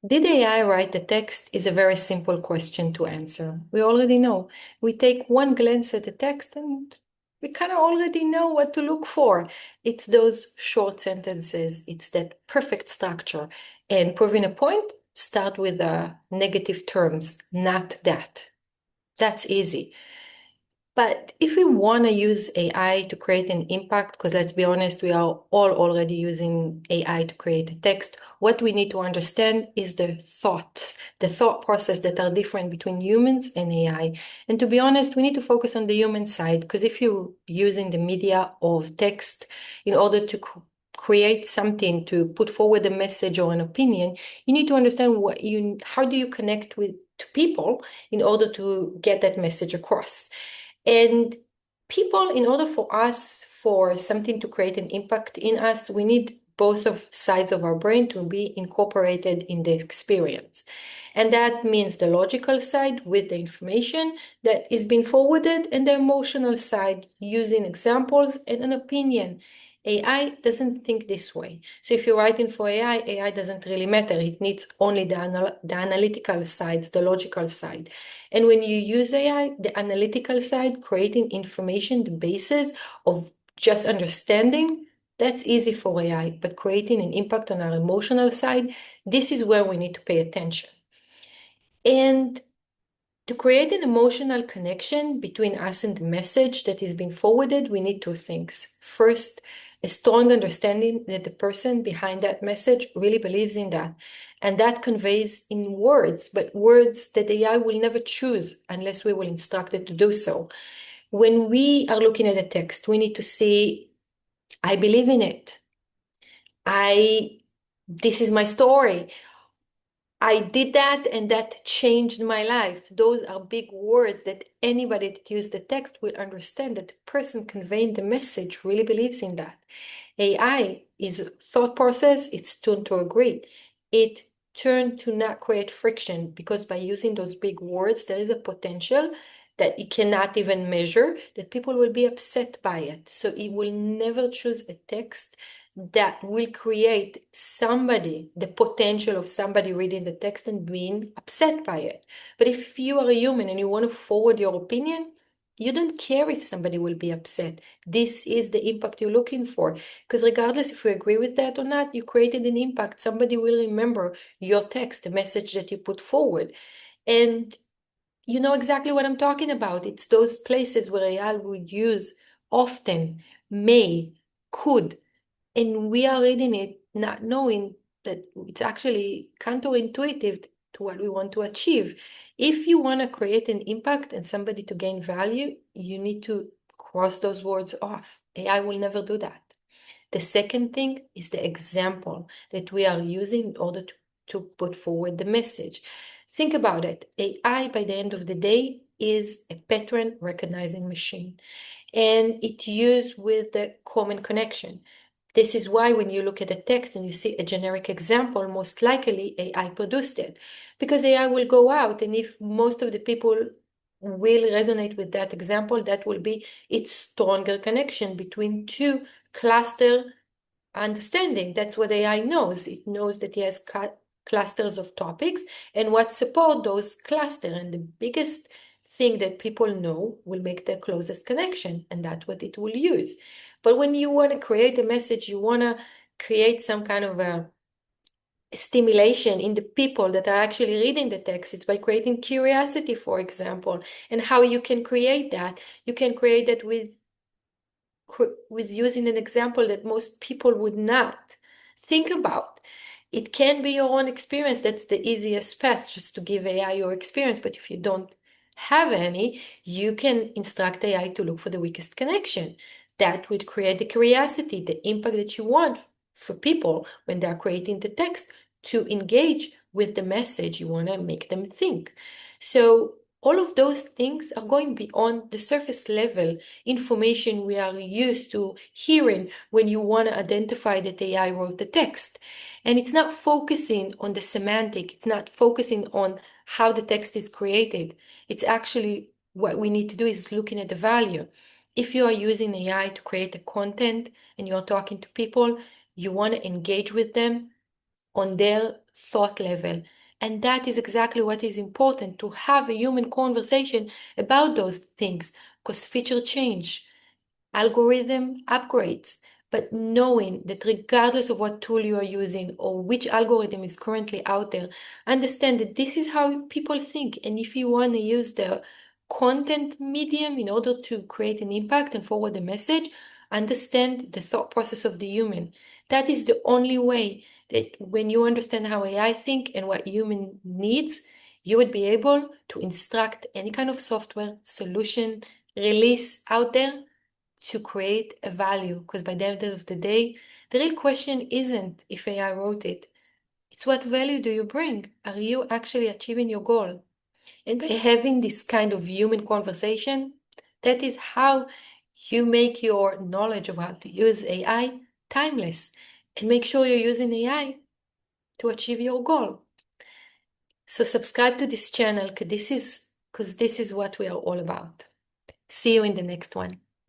Did AI write the text is a very simple question to answer. We already know. We take one glance at the text and we kind of already know what to look for. It's those short sentences, it's that perfect structure. And proving a point, start with negative terms, not that. That's easy. But if we want to use AI to create an impact, because let's be honest, we are all already using AI to create a text, what we need to understand is the thought process that are different between humans and AI. And to be honest, we need to focus on the human side, because if you're using the media of text in order to create something to put forward a message or an opinion, you need to understand how do you connect to people in order to get that message across. And people, in order for something to create an impact in us, we need both of sides of our brain to be incorporated in the experience. And that means the logical side with the information that is being forwarded and the emotional side using examples and an opinion. AI doesn't think this way. So if you're writing for AI doesn't really matter. It needs only the analytical side, the logical side. And when you use AI, the analytical side, creating information, the basis of just understanding, that's easy for AI. But creating an impact on our emotional side, this is where we need to pay attention. And to create an emotional connection between us and the message that is being forwarded, we need two things. First, a strong understanding that the person behind that message really believes in that. And that conveys in words, but words that AI will never choose unless we will instruct it to do so. When we are looking at a text, we need to say, I believe in it. This is my story. I did that and that changed my life. Those are big words that anybody that uses the text will understand that the person conveying the message really believes in that. AI is thought process, it's tuned to agree. It turned to not create friction because by using those big words, there is a potential that it cannot even measure, that people will be upset by it. So it will never choose a text that will create the potential of somebody reading the text and being upset by it. But if you are a human and you want to forward your opinion, you don't care if somebody will be upset. This is the impact you're looking for. Because regardless if you agree with that or not, you created an impact. Somebody will remember your text, the message that you put forward. And you know exactly what I'm talking about. It's those places where AI would use often, may, could, and we are reading it not knowing that it's actually counterintuitive to what we want to achieve. If you want to create an impact and somebody to gain value, you need to cross those words off. AI will never do that. The second thing is the example that we are using in order to put forward the message. Think about it. AI, by the end of the day, is a pattern recognizing machine, and it's used with the common connection. This is why when you look at a text and you see a generic example, most likely AI produced it, because AI will go out, and if most of the people will resonate with that example, that will be its stronger connection between two cluster understanding. That's what AI knows. It knows that it has clusters of topics and what support those clusters. And the biggest thing that people know will make the closest connection, and that's what it will use. But when you want to create a message, you want to create some kind of a stimulation in the people that are actually reading the text. It's by creating curiosity, for example. And how you can create that? You can create that with using an example that most people would not think about. It can be your own experience. That's the easiest path, just to give AI your experience. But if you don't have any, you can instruct AI to look for the weakest connection. That would create the curiosity, the impact that you want for people when they're creating the text to engage with the message. You want to make them think. So all of those things are going beyond the surface level information we are used to hearing when you want to identify that AI wrote the text. And it's not focusing on the semantic, it's not focusing on how the text is created. It's actually what we need to do is looking at the value. If you are using AI to create a content and you're talking to people, you want to engage with them, on their thought level. And that is exactly what is important, to have a human conversation about those things, because feature change, algorithm upgrades, but knowing that regardless of what tool you are using or which algorithm is currently out there, understand that this is how people think. And if you want to use the content medium in order to create an impact and forward a message, understand the thought process of the human. That is the only way that when you understand how AI think and what human needs, you would be able to instruct any kind of software solution release out there to create a value. Because by the end of the day, the real question isn't if AI wrote it. It's what value do you bring? Are you actually achieving your goal? And by having this kind of human conversation, that is how you make your knowledge of how to use AI timeless, and make sure you're using AI to achieve your goal. So subscribe to this channel because this is what we are all about. See you in the next one.